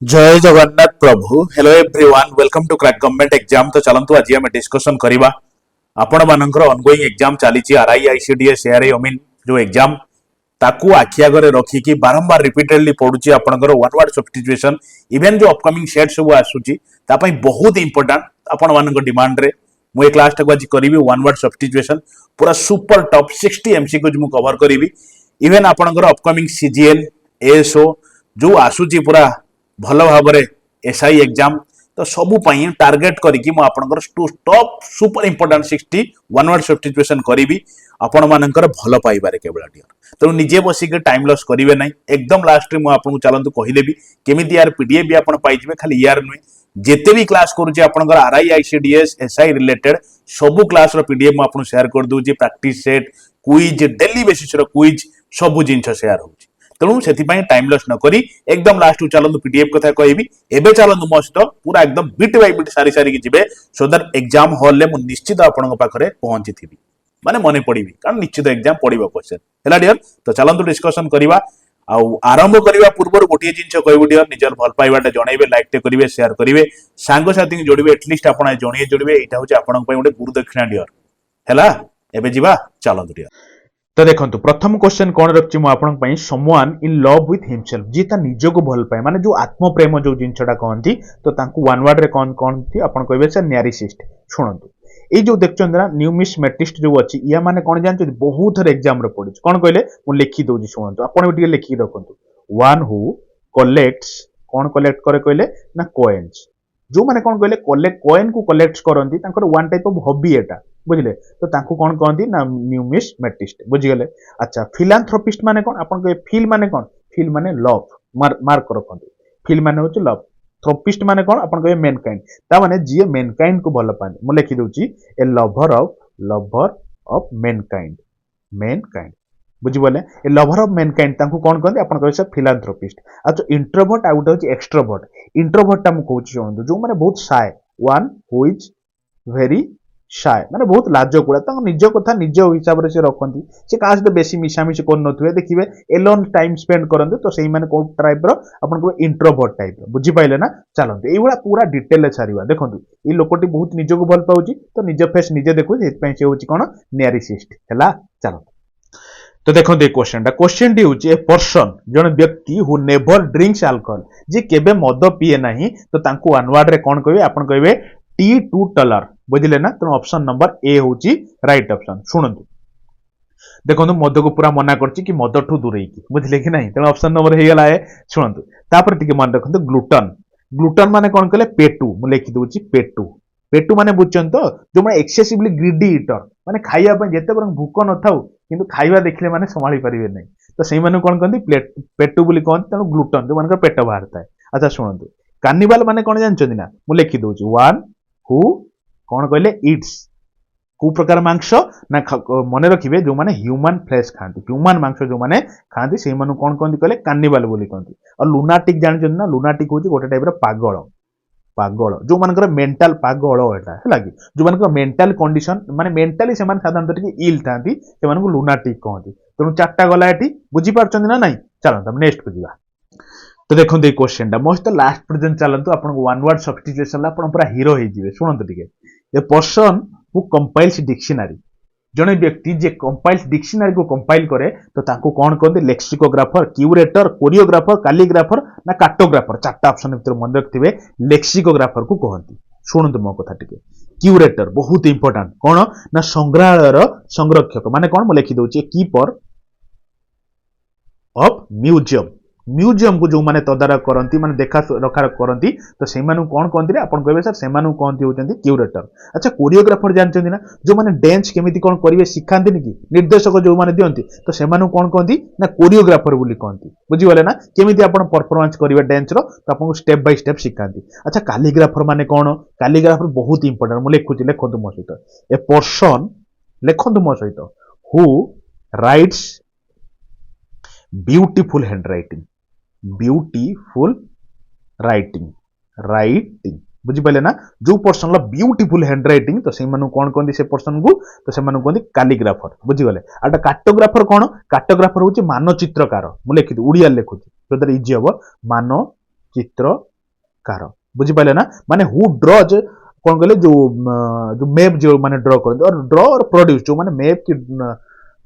जय जगन्नाथ प्रभु hello everyone welcome to crack government exam. तो चलंतु आज आम डिस्कशन करवा आपण मानकर ऑनगोइंग एग्जाम चली आरआई आईसीडीएस एआरआई अमीन जो एग्जाम ताकू आखि आगे रखिकी बारंबार रिपीटेडली पड़ुची आपनकर वन वर्ड सब्स्टिट्यूशन इवेन जो अपकमिंग सेट सब आसुची तापई बहुत इंपोर्टेंट आपण मानकर डिमांड रे मु ए क्लास टाक आज करिवि वन वर्ड सब्स्टिट्यूशन पूरा सुपर टॉप 60 एमसीक्यूज मु कवर करिवि इवेन आपनकर अपकमिंग सीजीएल एएसओ जो आसुची पूरा भल भाव एसआई एग्जाम तो सबू टार्गेट करिकी मु आपनकर top super important 60 one word substitution करिवि आपण मानकर भल पाइबारे केवल डियर तेणु निजे बसिक टाइम लॉस करिवे नाही एकदम लास्ट रे मु आपनको चलंतु कहिदेबी केमिति यार पीडीएफ भी आपण पाइजिबे खाली यार नुहे जेते भी क्लास करूची आपनकर आरआई आईसीडीएस एसआई रिलेटेड सबू क्लास रो पीडीएफ मु आपनको शेयर कर दूची practice set quiz daily basis रो क्विज सबू जिंस शेयर होची तेणु से टाइम लॉस न करी एकदम लास्ट चलतु पीडीएफ कथा कहबी एबे चलतु मो सहित पूरा एकदम बिट बाय बिट सारी सारी जिबे सो दैट एग्जाम हॉल ले मु निश्चित आपन पाखरे पहुंची थीबी माने मने पड़ीबी कारण निश्चित एग्जाम पड़िबो क्वेश्चन हैला डियर। तो चलतु डिस्कशन करवा आरंभ करवा पूर्व गोटे जिन कहबू डियर निजर भल पाइबाटा जनइबे लाइक टे करिवे शेयर करिवे सांग साथी जोड़िबे एटलिस्ट आपण जणिए जोड़िबे एटा होची आपण पय गोटे गुरु दक्षिणा डियर हैला। एबे जिबा चलतु डियर। तो देखंतु प्रथम क्वेश्चन कौन रखछि मु आपन पई someone in love with himself जी ता निज को भल पाए माने जो आत्म प्रेम जो जिनछटा कहंती तो तांकू वन वर्ड रे कौन कौन थी आपन कहबे से न्यारिसिस्ट। सुनंतु ए जो देखचंद ना न्यूमिसमेटिस्ट जो अछि या माने कोन जानछ बहुत थर एग्जाम रे पडिछ कोन कहले मु लिखि दोजी सुनंतु आपन भी लिखि रखंतु वन हु कलेक्ट्स कोन कलेक्ट करे कहले ना कॉइन्स जो माने कोन कहले कलेक्ट कॉइन को कलेक्ट करंती तांकर वन टाइप ऑफ हॉबी एटा बुझले तो तांको कोन कहंती ना न्यूमिसमेटिस्ट बुझि गेले। अच्छा फिलांथ्रोपिस्ट माने कोन आपन कहे फील माने कोन फील माने लव मार्क रखंतु फील माने होची लव थ्रोपिस्ट माने कोन आपन कहे मैनकाइंड ता माने जी मैनकाइंड को भल पानी मु लिखि दोची ए लवर ऑफ मैनकाइंड बुझि बोले ए लवर ऑफ मैनकाइंड तांको कोन कहंती आपन कहे से फिलांथ्रोपिस्ट। अच्छा इंट्रोवर्ट आउट होची एक्सट्रोवर्ट इंट्रोवर्ट ता मु कहूची सुनंतु जो माने बहुत shy one who is very shy माने बहुत लाजकुड़ा तक निज कथा निज हिसाब से रखती से क्या सहित बेसी मिशामिशी कर नथिबे देखिबे एलोन टाइम स्पेंड करंतु तो सेही माने कोन टाइप रो आपन को इंट्रोवर्ट टाइप रो बुझि पाइले ना। चलंतु एई बडा पूरा डिटेल ले छारिबा देखंतु ई लोकटी बहुत निज को भल पाउची तो निज फेस निजे देखु एत पई से होची कोन न्यारिसिस्ट हैला। चलो तो देखो दे क्वेश्चन डी होची ए पर्सन जन व्यक्ति हु नेवर ड्रिंक्स अल्कोहल जे केबे मद पिए नाही तो तांको वन वर्ड रे कोन कहबे आपन कहबे टी टू टलर बुझिले ना तो ऑप्शन नंबर ए होची राइट ऑप्शन। सुनंतु देखो मद को पूरा मना करछि कि मद ठू दूरेई की बुझिले कि नहीं तो ऑप्शन नंबर हे गला है। सुनंतु तापर टिके मन रखंतु ग्लूटन माने कोन कहले पेटू मु लिखि दोची पेटू माने बुझछन तो जो माने एक्सेसिवली ग्रीडी ईटर माने खाइया पे जेते बरं भूख न थाउ किंतु खाइबा देखले माने संभाली परिबे नहीं तो सेही माने कोन कहंती पेटू बोली कोन तनो ग्लूटन जो माने पेट बाहरता है। अच्छा सुनंतु कार्निवाल माने कोन जानछन ना मु लिखि दोची वन हु कौन कहले इट्स को प्रकार मांस ना मन रखिए जो माने ह्यूमन फ्लेश खाती ह्यूमन मांस जो माने खाती से मानु कौन कहते कहले कार्निवाल बोली कहती। और लुनाटिक जानछन ना लुनाटिक होची गोटे टाइप रो पागल जो मानकर मेंटल पागल एटा हैला कि जो मानकर मेंटल कंडीशन माने मेंटली से मान साधारणतः टिके इल थांती से मानकु लुनाटिक कहती। तेणु चारटा गला एटी बुझी पारछन ना नहीं चलो हम नेक्स्ट को जीवा। तो देखो ये क्वेश्चन टा मोस्ट लास्ट पर्यंत चलतु आपन वन वर्ड सब्स्टिट्यूशन आपन पूरा हीरो हे जिवे। सुनंतु टिके ए पर्सन हु कंपाइल्स डिक्शनरी जने व्यक्ति जे कंपाइल्स डिक्शनरी को कंपाइल करे तो ताको कोन कहते लेक्सिकोग्राफर क्यूरेटर कोरियोग्राफर कैलीग्राफर ना कार्टोग्राफर चारटा ऑप्शन भीतर मन रखिबे लेक्सिकोग्राफर को कहंती। सुनंतु मो कथा टिके क्यूरेटर बहुत इंपोर्टेंट कोन ना संग्रहालयर संरक्षक माने कोन म लिखि दोची कीपर ऑफ म्यूजियम को जो माने तदारक करंती माने देखा रखा करंती तो से मानु कोन कहंती रे आपन कहबे सर से मानु कहंती होचंती क्यूरेटर। अच्छा कोरियोग्राफर जानचंती ना जो माने डांस केमिति कोन करिवे सिखांती नि कि निर्देशक जो माने दियंती तो से मानु कोन कहंती ना कोरियोग्राफर बोली कहंती बुझी गले ना केमिति आपन परफॉर्मेंस करिवे डांस रो तो आपन स्टेप बाय स्टेप सिखांती। अच्छा कैलीग्राफर माने कोन कैलीग्राफर बहुत इंपोर्टेंट मु लिखुची लेखंतु मो सहित ए पर्सन लेखंतु मो सहित हु राइट्स ब्यूटीफुल राइटिंग बुझी पाले ना जो पर्सन ला ब्यूटीफुल हैंड राइटिंग तो से मानु कोन कहंदी से पर्सन को तो से मानु कहंदी कैलीग्राफर बुझी गले। आटा कार्टोग्राफर कोन कार्टोग्राफर होची मानचित्रकार मु लिखि उड़िया लिखुची तो इजी हबो ଚିତ୍ରକାର ବୁଝିପାରିଲେ ନା ମାନେ ହୁ ଡ୍ରଜ କଣ କହିଲେ ଯୋଉ ମେପ୍ ଯୋଉ ମାନେ ଡ୍ର କରନ୍ତି और ଡ୍ର और ପ୍ରୋଡ୍ୟୁସ ଯୋଉ ମାନେ ମେପ୍ କି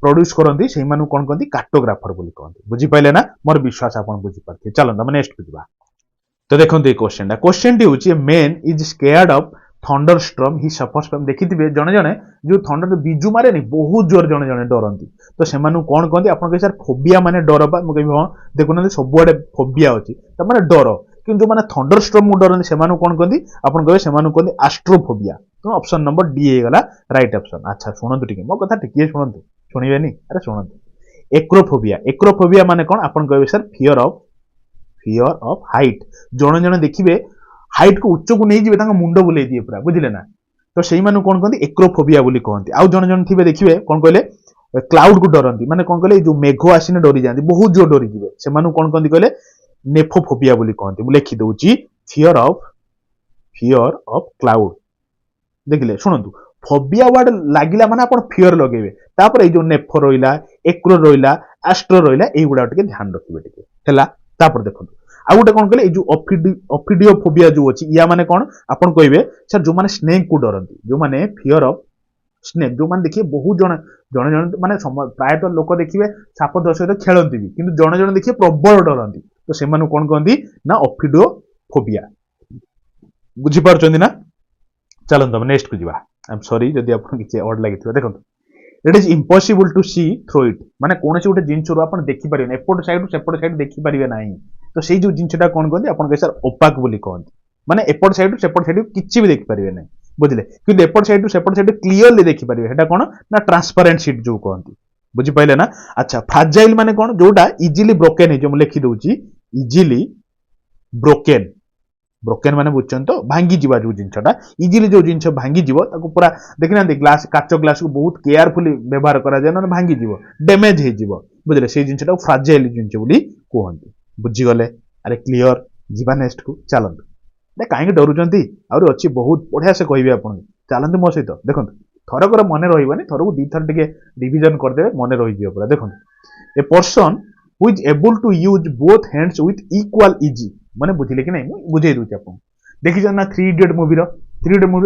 ପ୍ରୋଡ୍ୟୁସ କରନ୍ତି ସେଇମାନଙ୍କୁ କଣ କହନ୍ତି କାର୍ଟୋଗ୍ରାଫର ବୋଲି କହନ୍ତି ବୁଝିପାରିଲେ ନା ମୋର ବିଶ୍ୱାସ ଆପଣ ବୁଝିପାରୁଥିବେ ଚାଲନ୍ତୁ ଆମେ ନେକ୍ସଟ କୁ ଯିବା ତ ଦେଖନ୍ତୁ ଏଇ କ୍ୱେଶ୍ଚନଟି ହଉଛି men is scared of thunderstorm he suffers from ଦେଖିଥିବେ ଜଣେ ଜଣେ ଯୋଉ ଥଣ୍ଡର ବିଜୁ ମାରେନି ବହୁତ ଜୋର ଜଣେ ଜଣେ ଡରନ୍ତି ତ ସେମାନଙ୍କୁ କଣ କହନ୍ତି ଆପଣ କହିବେ ସାର୍ ଫୋବିଆ ମାନେ ଡର ବା ମୁଁ କହିବି ହଁ ଦେଖୁନାହାନ୍ତି ସବୁଆଡେ ଫୋବିଆ ଅଛି ତାମାନେ ଡର କିନ୍ତୁ ଯୋଉମାନେ ଥଣ୍ଡର ଷ୍ଟ୍ରମ ଡରନ୍ତି ସେମାନଙ୍କୁ କଣ କହନ୍ତି ଆପଣ କହିବେ ସେମାନଙ୍କୁ କହନ୍ତି ଆଷ୍ଟ୍ରୋଫୋବିଆ ତ ଅପସନ ନମ୍ବର ଡି ହେଇଗଲା ରାଇଟ୍ ଅପସନ ଆଚ୍ଛା ଶୁଣନ୍ତୁ ଟିକେ ମୋ କଥା ଟିକେ ଶୁଣନ୍ତୁ ଶୁଣିବେନି ଆରେ ଶୁଣନ୍ତୁ ଏକ୍ରୋଫୋବିଆ ମାନେ କଣ ଆପଣ କହିବେ ସାର୍ ଫିଅର ଅଫ ହାଇଟ୍ ଜଣେ ଜଣେ ଦେଖିବେ ହାଇଟ୍ କୁ ଉଚ୍ଚକୁ ନେଇଯିବେ ତାଙ୍କ ମୁଣ୍ଡ ବୁଲେଇ ଦିଏ ପୁରା ବୁଝିଲେ ନା ତ ସେଇମାନଙ୍କୁ କଣ କହନ୍ତି ଏକ୍ରୋଫୋବିଆ ବୋଲି କହନ୍ତି ଆଉ ଜଣେ ଜଣେ ଥିବେ ଦେଖିବେ କଣ କହିଲେ କ୍ଲାଉଡ କୁ ଡରନ୍ତି ମାନେ କଣ କହିଲେ ଯୋଉ ମେଘ ଆସିନେ ଡରି ଯାଆନ୍ତି ବହୁତ ଜୋର ଡରିଯିବେ ସେମାନଙ୍କୁ କଣ କହନ୍ତି କହିଲେ ନେଫୋଫୋବିଆ ବୋଲି କହନ୍ତି ମୁଁ ଲେଖି ଦଉଛି ଫିଅର ଅଫ କ୍ଲାଉଡ ଦେଖିଲେ ଶୁଣନ୍ତୁ ଫୋବିଆ ୱାର୍ଡ ଲାଗିଲା ମାନେ ଆପଣ ଫିଅର ଲଗେଇବେ ତାପରେ ଏଇ ଯୋଉ ନେଫୋ ରହିଲା ଏକ୍ରୋ ରହିଲା ଆଷ୍ଟ୍ରୋ ରହିଲା ଏଇଗୁଡା ଟିକେ ଧ୍ୟାନ ରଖିବେ ଟିକେ ହେଲା ତାପରେ ଦେଖନ୍ତୁ ଆଉ ଗୋଟେ କଣ କହିଲେ ଏଇ ଯୋଉ ଅଫିଡିଓଫୋବିଆ ଯୋଉ ଅଛି ୟା ମାନେ କଣ ଆପଣ କହିବେ ସାର୍ ଯୋଉମାନେ ସ୍ନେକ୍ କୁ ଡରନ୍ତି ଯୋଉମାନେ ଫିଅର ଅଫ ସ୍ନେକ୍ ଯୋଉମାନେ ଦେଖିବେ ବହୁତ ଜଣେ ମାନେ ପ୍ରାୟତଃ ଲୋକ ଦେଖିବେ ସାପ ଦଶ ସହିତ ଖେଳନ୍ତି ବି କିନ୍ତୁ ଜଣେ ଜଣେ ଦେଖିବେ ପ୍ରବଳ ଡରନ୍ତି ତ ସେମାନଙ୍କୁ କଣ କହନ୍ତି ନା ଅଫିଡୋଫୋବିଆ ବୁଝିପାରୁଛନ୍ତି ନା ଚାଲନ୍ତୁ ଆମେ ନେକ୍ସଟ କୁ ଯିବା ଆଇ ସରି ଯଦି ଆପଣ କିଛି ଅଡ ଲାଗିଥିବ ଦେଖନ୍ତୁ it is impossible to see through it ମାନେ କୌଣସି ଗୋଟେ ଜିନିଷରୁ ଆପଣ ଦେଖିପାରିବେନି ଏପଟ ସାଇଡରୁ ସେପଟ ସାଇଡ ଦେଖିପାରିବେ ନାହିଁ ତ ସେଇ ଯୋଉ ଜିନିଷଟା କଣ କହନ୍ତି ଆପଣ ସାର୍ ଓପାକ ବୋଲି କହନ୍ତି ମାନେ ଏପଟ ସାଇଡରୁ ସେପଟ ସାଇଡ କିଛି ବି ଦେଖିପାରିବେ ନାହିଁ ବୁଝିଲେ କିନ୍ତୁ ଏପଟ ସାଇଡରୁ ସେପଟ ସାଇଡ କ୍ଲିୟରଲି ଦେଖିପାରିବେ ସେଟା କଣ ନା ଟ୍ରାନ୍ସପାରେଣ୍ଟ ସିଟ୍ ଯୋଉ କହନ୍ତି ବୁଝିପାରିଲେ ନା ଆଚ୍ଛା ଫ୍ରାଜାଇଲ ମାନେ କଣ ଯୋଉଟା ଇଜିଲି ବ୍ରୋକେନ ହେଇଯିବ ମୁଁ ଲେଖି ଦଉଛି ଇଜିଲି ବ୍ରୋକେନ ମାନେ ବୁଝୁଛନ୍ତି ତ ଭାଙ୍ଗିଯିବା ଯୋଉ ଜିନିଷଟା ଇଜିଲି ଯୋଉ ଜିନିଷ ଭାଙ୍ଗିଯିବ ତାକୁ ପୁରା ଦେଖିନାହାନ୍ତି ଗ୍ଲାସ କାଚ ଗ୍ଲାସକୁ ବହୁତ କେୟାରଫୁଲି ବ୍ୟବହାର କରାଯାଏ ନହେଲେ ଭାଙ୍ଗିଯିବ ଡ୍ୟାମେଜ ହେଇଯିବ ବୁଝିଲେ ସେଇ ଜିନିଷଟାକୁ ଫ୍ରାଜାଇଲ ଜିନିଷ ବୋଲି କୁହନ୍ତି ବୁଝିଗଲେ ଆରେ କ୍ଲିୟର ଯିବା ନେକ୍ସଟ କୁ ଚାଲନ୍ତୁ କାହିଁକି ଡରୁଛନ୍ତି ଆହୁରି ଅଛି ବହୁତ ବଢିଆ ସେ କହିବେ ଆପଣଙ୍କୁ ଚାଲନ୍ତୁ ମୋ ସହିତ ଦେଖନ୍ତୁ ଥରକରେ ମନେ ରହିବନି ଥରକୁ ଦିଥର ଟିକେ ରିଭିଜନ କରିଦେବେ ମନେ ରହିଯିବ ପୁରା ଦେଖନ୍ତୁ a person who is able to use both hands with equal ease ମାନେ ବୁଝିଲେ କି ନାଇଁ ମୁଁ ବୁଝେଇ ଦଉଛି ଆପଣଙ୍କୁ ଦେଖିଛନ୍ତି ନା ଥ୍ରୀ ଇଡିୟଟ ମୁଭିର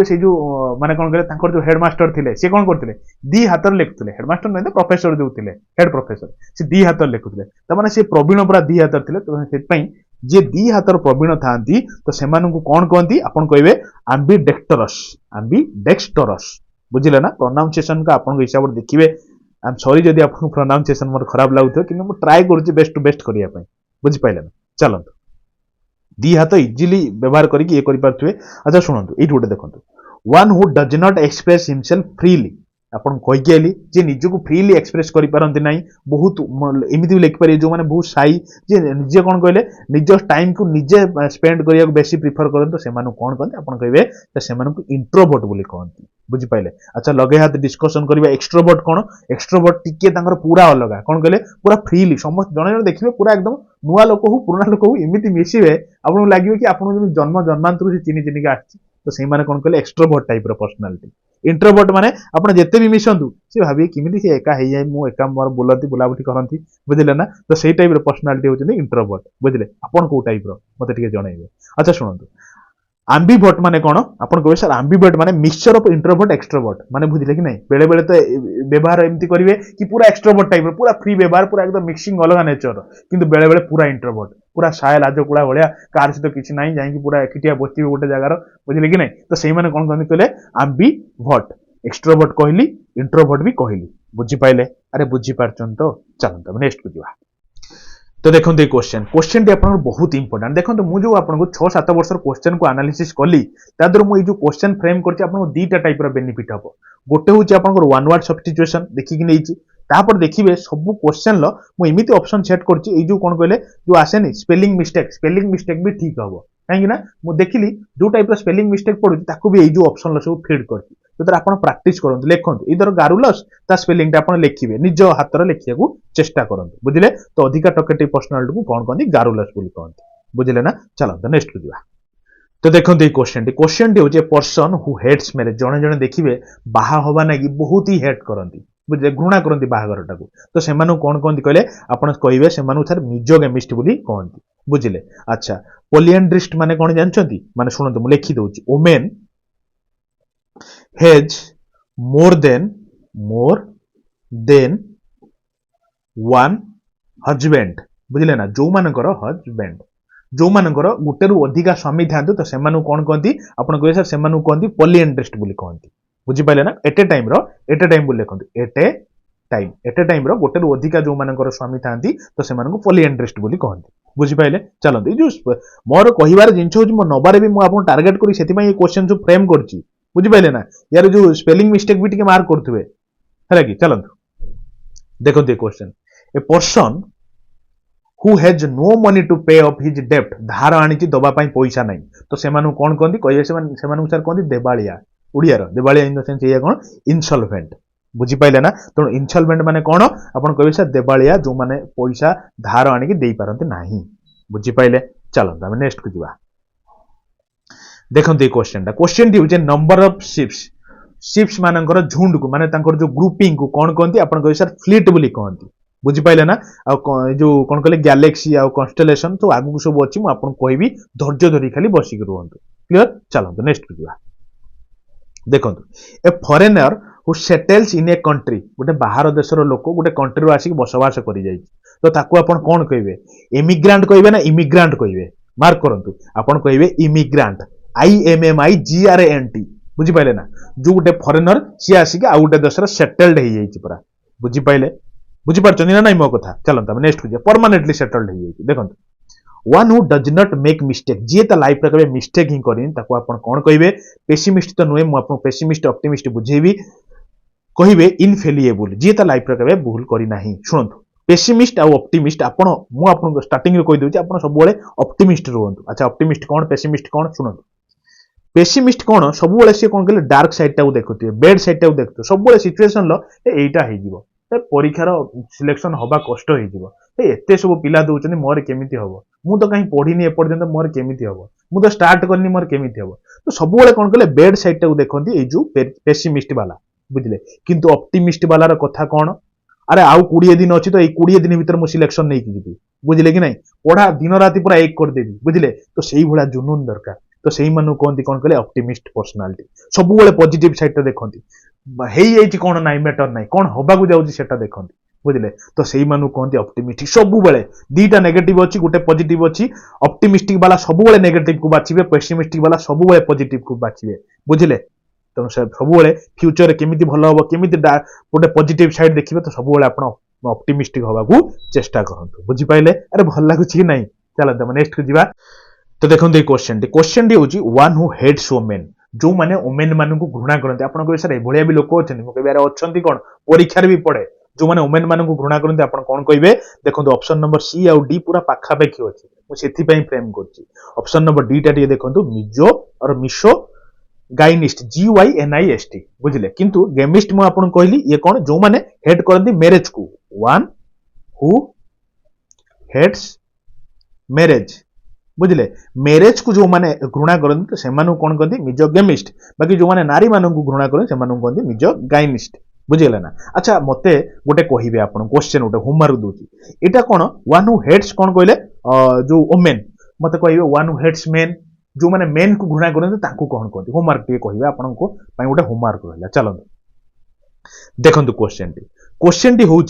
ସେଇ ଯୋଉ ମାନେ କଣ କହିଲେ ତାଙ୍କର ଯୋଉ ହେଡମାଷ୍ଟର ଥିଲେ ସେ କଣ କରୁଥିଲେ ଦି ହାତରେ ଲେଖୁଥିଲେ ହେଡମାଷ୍ଟର ନୁହେଁ ପ୍ରଫେସର ଯୋଉ ଥିଲେ ହେଡ ପ୍ରଫେସର ସେ ଦି ହାତରେ ଲେଖୁଥିଲେ ତାମାନେ ସେ ପ୍ରବୀଣ ପୁରା ଦି ହାତରେ ଥିଲେ ତ ସେଥିପାଇଁ ଯିଏ ଦି ହାତର ପ୍ରବୀଣ ଥାଆନ୍ତି ତ ସେମାନଙ୍କୁ କଣ କହନ୍ତି ଆପଣ କହିବେ ଆମ୍ବିଡେକ୍ସଟରସ୍ ବୁଝିଲେ ନା ପ୍ରୋନାଉନ୍ସିଏସନ ଆପଣଙ୍କ ହିସାବରେ ଦେଖିବେ ଆଇ ସରି ଯଦି ଆପଣଙ୍କୁ ପ୍ରୋନାଉନ୍ସିଏସନ ମୋର ଖରାପ ଲାଗୁଥିବ କିନ୍ତୁ ମୁଁ ଟ୍ରାଏ କରୁଛି ବେଷ୍ଟ ଟୁ ବେଷ୍ଟ କରିବା ପାଇଁ ବୁଝିପାରିଲେ ନା ଚାଲନ୍ତୁ ଦି ହାତ ଇଜିଲି ବ୍ୟବହାର କରିକି ଇଏ କରିପାରୁଥିବେ ଆଚ୍ଛା ଶୁଣନ୍ତୁ ଏଇଠି ଗୋଟେ ଦେଖନ୍ତୁ one who does not express himself freely ଆପଣ କହିକି ଆଇଲି ଯେ ନିଜକୁ ଫ୍ରିଲି ଏକ୍ସପ୍ରେସ କରିପାରନ୍ତି ନାହିଁ ବହୁତ ଏମିତି ବି ଲେଖିପାରିବେ ଯୋଉମାନେ ବହୁତ ସାଇ ଯେ ନିଜେ କଣ କହିଲେ ନିଜ ଟାଇମକୁ ନିଜେ ସ୍ପେଣ୍ଡ କରିବାକୁ ବେଶୀ ପ୍ରିଫର କରନ୍ତି ସେମାନଙ୍କୁ କଣ କହନ୍ତି ଆପଣ କହିବେ ସେମାନଙ୍କୁ ଇଣ୍ଟ୍ରୋଭର୍ଟ ବୋଲି କହନ୍ତି ବୁଝିପାରିଲେ ଆଚ୍ଛା ଲଗେଇ ହାତ ଡିସ୍କସନ କରିବା ଏକ୍ସଟ୍ରୋଭର୍ଟ କଣ ଏକ୍ସଟ୍ରୋଭର୍ଟ ଟିକେ ତାଙ୍କର ପୁରା ଅଲଗା କଣ କହିଲେ ପୁରା ଫ୍ରିଲି ସମସ୍ତେ ଜଣେ ଜଣେ ଦେଖିବେ ପୁରା ଏକଦମ ନୂଆ ଲୋକ ହଉ ପୁରୁଣା ଲୋକ ହଉ ଏମିତି ମିଶିବେ ଆପଣଙ୍କୁ ଲାଗିବ କି ଆପଣଙ୍କୁ ଯେମିତି ଜନ୍ମାନ୍ତରୁ ସେ ଚିହ୍ନି ଚିହ୍ନିକି ଆସିଛି ତ ସେଇମାନେ କଣ କହିଲେ ଏକ୍ସଟ୍ରୋଭର୍ଟ ଟାଇପର ପର୍ସନାଲିଟି ଇଣ୍ଟ୍ରୋଭର୍ଟ ମାନେ ଆପଣ ଯେତେ ବି ମିଶନ୍ତୁ ସେ ଭାବିବେ କେମିତି ସେ ଏକା ହେଇଯାଏ ମୁଁ ଏକା ମୋର ବୁଲନ୍ତି ବୁଲାବୁଲି କରନ୍ତି ବୁଝିଲେ ନା ତ ସେଇ ଟାଇପର ପର୍ସନାଲିଟି ହଉଛନ୍ତି ଇଣ୍ଟ୍ରୋଭର୍ଟ ବୁଝିଲେ ଆପଣ କୋଉ ଟାଇପର ମତେ ଟିକେ ଜଣେଇବେ ଆଚ୍ଛା ଶୁଣନ୍ତୁ ଆମ୍ବିଭର୍ଟ ମାନେ କଣ ଆପଣ କହିବେ ସାର୍ ଆମ୍ବିଭର୍ଟ ମାନେ ମିକ୍ସଚର ଅଫ ଇଣ୍ଟ୍ରୋଭର୍ଟ ଏକ୍ସଟ୍ରୋଭର୍ଟ ମାନେ ବୁଝିଲେ କି ନାଇଁ ବେଳେ ବେଳେ ତ ବ୍ୟବହାର ଏମିତି କରିବେ କି ପୁରା ଏକ୍ସଟ୍ରୋଭର୍ଟ ଟାଇପର ପୁରା ଫ୍ରି ବ୍ୟବହାର ପୁରା ଏକଦମ ମିକ୍ସିଂ ଅଲଗା ନେଚର କିନ୍ତୁ ବେଳେ ବେଳେ ପୁରା ଇଣ୍ଟ୍ରୋଭର୍ଟ ପୁରା ସାୟ ଲାଜକୁଳା ଭଳିଆ କାହାର ସହିତ କିଛି ନାହିଁ ଯାଇକି ପୁରା ଏକିଟିଆ ବସିବେ ଗୋଟେ ଜାଗାର ବୁଝିଲେ କି ନାଇଁ ତ ସେଇମାନେ କଣ କହନ୍ତି କହିଲେ ଆମ୍ବିଭର୍ଟ ଏକ୍ସଟ୍ରୋଭର୍ଟ କହିଲି ଇଣ୍ଟ୍ରୋଭର୍ଟ ବି କହିଲି ବୁଝିପାଇଲେ ଆରେ ବୁଝିପାରୁଛନ୍ତି ତ ଚାଲନ୍ତୁ ଆମେ ନେକ୍ସଟ କୁ ଯିବା तो देखो ये क्वेश्चन टी आपन बहुत इंपोर्टेंट देखो तो मुझे आपको 6-7 वर्ष क्वेश्चन को एनालिसिस कली तादर मुझे जो क्वेश्चन फ्रेम करछि आपन दीटा टाइप रो बेनिफिट हबो गोटे होछि आपन वन वर्ड सब्स्टिट्यूशन देखि कि नैछि तापर देखिबे सब क्वेश्चन लो मु एमिति ऑप्शन सेट करछि ए जो कोन कहले जो आसेनी स्पेलिंग मिस्टेक भी ठीक हबो काहेकि ना मु देखिली जो टाइप रो स्पेलिंग मिस्टेक पडुछि ताकू भी ए जो ऑप्शन लो सब फीड करछि तो आपन प्रैक्टिस करंतु लेखंतु इधर गारुलस ता स्पेलिंग टा आपन लेखिबे निज हातर लेखिया को चेष्टा करंतु बुझिले तो अधिका टकेटिव पर्सनालिटी को कोन कहंती गारुलस बोली कहंती बुझिले ना चलो तो नेक्स्ट को जिवा तो देखंतु ए क्वेश्चन टी होचे पर्सन हु हेट्स मैरिज जणे जणे देखिबे बाहा होबा नागी बहुत ही हेट करंती बुझे घृणा करती बाहाघरटा को तो से कौन कहते कहले आप कहे से सर मिजोगेमिस्ट बोली कहती बुझिले अच्छा पोलिएंड्रिस्ट माने कौन जानते माने शुणु मुझे लिखि दूची women has more than one husband बुझिले ना जो मानकर हजबैंड जो मानकर गोटे रु अधिका स्वामी था तो से कौन कहती आप कहे सर से कहती पोलिएंड्रिस्ट बोली कहती बुझिपारे ना एट ए टाइम बोली लिखते एट ए टाइम गोटे रु अधिका जो मानकर स्वामी था तो से पोलिएंड्रिस्ट बोली कहती बुझिपारे चलते जो मोर कहार जिनस हूँ मो नबारे भी मुझे टार्गेट करी से क्वेश्चन जो फ्रेम कर बुझिपारे ना यार जो स्पेलिंग मिस्टेक भी टे मार्क करुवे है कि चलतु देखो question a person who has no money to pay off his डेप्ट धार आनी दवापाई पैसा नहीं तो से कौन कहती कहे से सर कहती देवालिया उड़िया देवालिया इन द सेंस ये कौन इनसॉल्वेंट बुझिपारे ना तेणु इनसॉल्वेंट माने कौन आप कहे सर देवालिया जो माने पैसा धार आनी दे पारती नहीं बुझिपारे चलते आम नेक्स्ट को जीवा देखो क्वेश्चन टी हूँ नंबर ऑफ शिप्स मानकर झुंड को माने जो ग्रुपिंग को कौन कहती आप कहे सर फ्लीट बोली कहती बुझिपारे ना जो कौन कहले गैलेक्सी आ कन्स्टेलेशन तो आगु सब अच्छी मुझे कहबी धैर्य धरी खाली बसिक रुहतु क्लियर चलते नेक्स्ट को जीवा देखो ए foreigner who settles in a country गोटे बाहर देशर लोक गोटे कंट्री आसिक बसवास कर तो ताकू आपण कौन कहे इमिग्रांट कहे ना इमिग्रांट कहे मार्क करंतु आपण कहे इमिग्रांट IMMIGRANT बुझिपारे ना जो गोटे फॉरेनर सी आसिक आ गोटे देशर सेटल्ड हो जाइए पूरा बुझिपारे बुझिपार ना नहीं मो कथा चलते नेक्स्ट को परमानेंटली सेटल्ड हो जाइए देखो one who does not make mistake जी लाइफ रे मिस्टेक ही करें कौन कहे पेसिमिस्ट तो नुहे मुझे पेसिमिस्ट ऑप्टिमिस्ट बुझेबी कहे इनफेलिएबल जी लाइफ रे भूल करना शुणु पेसिमिस्ट आ ऑप्टिमिस्ट आपको स्टार्टिंग रे कहीदे आप सब ऑप्टिमिस्ट रुहतु अच्छा ऑप्टिमिस्ट कौन पेसिमिस्ट कौन शुणु पेसिमिस्ट कौन सब सी कौन कहले डार्क साइड टाक देखुए बेड साइड टाक देखुए सब सिचुएसन एटा हो परीक्षार सिलेक्शन हवा कष्ट होते सब पिला दौरान मोर केमी हम मु तो कहीं पढ़ी एपर्यंत मोर केमी हम मुझे स्टार्ट करनी मोर केमी हम तो सब कौन कहले बेड साइड टाक देखते ये जो पेसिमिस्ट वाला बुझे किंतु ऑप्टिमिस्ट वालार कथा कौन अरे आउ 20 दिन अच्छी तो ये 20 दिन भीतर मुझे सिलेक्शन नहीं की बुझे कि नहीं पढ़ा दिन राति पूरा एक करदेवी बुझे तो से भाया जुनून दरकार तो से कहती कौन कहले ऑप्टिमिस्ट पर्सनालिटी सब पॉजिटिव साइड देखती कौन ना मैटर ना कौन हवा जाऊँगी देखती बुझे तो से कहती ऑप्टिमिस्टिक सब दीटा नेगेटिव अच्छी गोटे पॉजिटिव अच्छी ऑप्टिमिस्टिक वाला सब नेगेटिव को बाछिबे पेसिमिस्टिक वाला सब पॉजिटिव को बाछिबे बुझे तो सब फ्यूचर केमी भल हम केमी गोटे पॉजिटिव साइड देखिए तो सब ऑप्टिमिस्टिक हवा को चेष्टा करते बुझिपारे अरे भल लगुच कि नहीं चलते नेक्स्ट को जीवा तो देखो ये क्वेश्चन टी हूँ वन हु हेट्स वुमेन जो मैंने वुमेन मान को घृणा करते आप कहे सर ये भी लोक अच्छे अच्छा कौन परीक्षार भी पड़े जो मैंने वुमेन मान को घृणा करते आप कौन कहे देखो ऑप्शन नंबर सी आउ डी पूरा पाखापाखि अच्छी मुझे फ्रेम कर ऑप्शन नंबर डी टा देखो मिजो और मिशो गाइनिस्ट GYNIST बुझे किंतु गेमिस्ट मुझे कहली ये कौन जो मैंने हेड करती मैरेज को वन हु हेड्स मैरेज बुझे मैरेज को जो मैंने घृणा करती तो से कौन कहती मिजोगेमिस्ट बाकी जो मैंने नारी मान घृणा करते कहते मिजोगाइनिस्ट बुझेगा ना अच्छा मत गोटे कहे आप क्वेश्चन गोटे होमवर्क दूसरी यहाँ कौन वन हु हेड्स कौन कहले जो वुमेन मत कहे वन हु हेड्स मेन जो मैंने मेन को घृणा करते कौन कहते होमवर्क टे कहे आपको गोटे होमवर्क रहा चलते देखो क्वेश्चन टी हूँ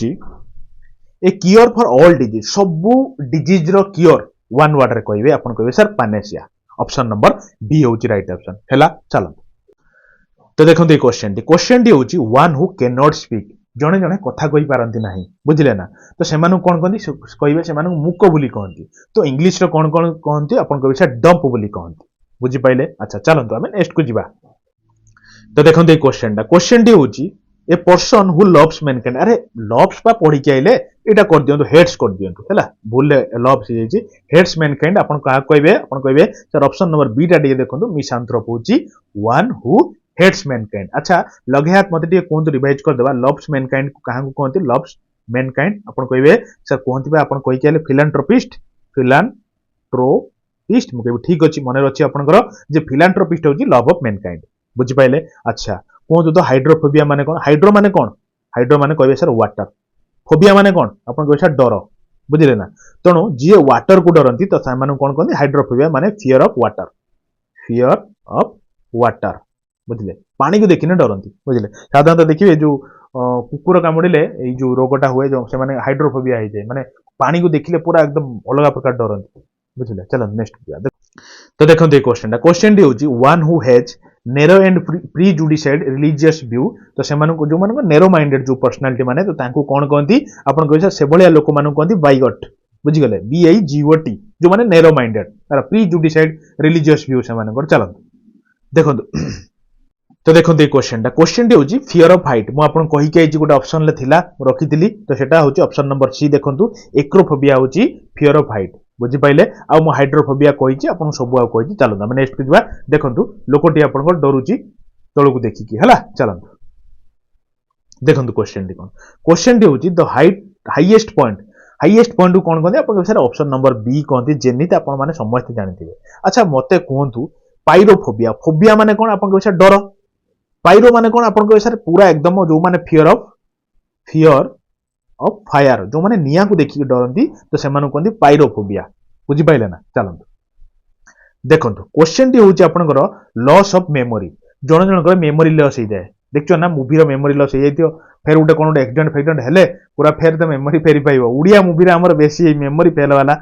ए क्योर फॉर ऑल डिजीज सबू डिजीज रो क्योर वन वर्ड रे कहे आप कहे सर पानेसिया ऑप्शन नंबर बी हूँ राइट ऑप्शन है चलते तो देखो ये क्वेश्चन टी हूँ one who can not speak जड़े जड़े कथा कही पारती ना बुझे ना तो से कौन कहते कहे से मूक बोली कहती तो इंग्लीश कौन कौन कहते आप कहे सर डंप बोली कहती बुझिपारे अच्छा चलते आम नेक्स्ट को जीवा तो देखो ये क्वेश्चन टी हूँ ए पर्सन हु लव्स मैनकाइंड अरे लव्स बा पढ़ी आइले यहाँ कर दिंतु हेड्स कर दिंतु है भूल लव्स हेड्स मैनकाइंड आप कहे सर ऑप्शन नंबर बी टा देखो मिसांथ्रोप हूँ वन हु हेड्स मैनकाइंड अच्छा लगे हाथ मत कहते रिवाइज करदे लव्स मैनकाइंड को क्या कहते लव्स मैनकाइंड आप कहे सर कहते आप कहीकि आए फिलांथ्रोपिस्ट फिलांथ्रोपिस्ट मुझे ठीक अच्छी मन अच्छी आपंकर फिलांथ्रोपिस्ट हूँ लव ऑफ मैनकाइंड बुझिपारे अच्छा कहतु तो हाइड्रोफोबिया माने कौन हाइड्रो माने कौन हाइड्रो माने कहबे सर वाटर फोबिया माने कोन आपण कहबे सर डर बुझिले ना तेणु जी वाटर को डरती तो से कौन कहते हाइड्रोफोबिया माने फियर ऑफ वाटर बुझिले पानी को देखिने डरती बुझिले साधारणतः देखिए जो कुकुर कामुड़े जो रोगटा हुए जो से माने हाइड्रोफोबिया हो जाए माने पानी को देखिले पूरा एकदम अलग प्रकार डरती बुझिले चलो नेक्स्ट तो देखो ये क्वेश्चन टी one who has narrow and prejudiced religious view तो से जो मान नेरो माइंडेड जो पर्सनालिटी माने तो कौन कहती आपन कह से भाया लोक मान कहती बाइगट बुझीगले BIGOT जो माने narrow minded prejudiced religious view से चलते देखो तो देखो ये क्वेश्चन टी फियर ऑफ हाइट मुझे कहीकि आई गोटे ऑप्शन थिला रखी तो सेटा हूँ ऑप्शन नंबर सी देखो एक्रोफोबिया हूँ फियर ऑफ हाइट बुझीपारे आउ हाइड्रोफोबिया कही आपको सब कही चलता आम नेक्स्ट को देखो लोकटी आप डरुची तलू देखिकी है चलते देखो क्वेश्चन टी कौन क्वेश्चन टी हूँ द हाइएस्ट पॉइंट को कौन कहते हैं ऑप्शन नंबर बी कहते जेनित आप समस्त जानते अच्छा मत कहतु पाइरोफोबिया फोबिया माने कौन आप डर पाइरो माने कौन आप पूरा एकदम जो माने फियर ऑफ फायर जो माने निया को देखिए डरती तो से कहते पाइरोफोबिया बुझीपारे ना चलते देखो क्वेश्चन टी हूँ आपंकर लॉस ऑफ मेमोरी जन जनकर मेमोरी लॉस हो जाए देखो ना मूवी मेमोरी लॉस हो जाए फेर गोटे कौन एक्सीडेंट फेक्सीडेंट हेले पूरा फेर तो मेमोरी फेरी पाइब उड़िया मूवी आमर बेसी मेमोरी फेल वाला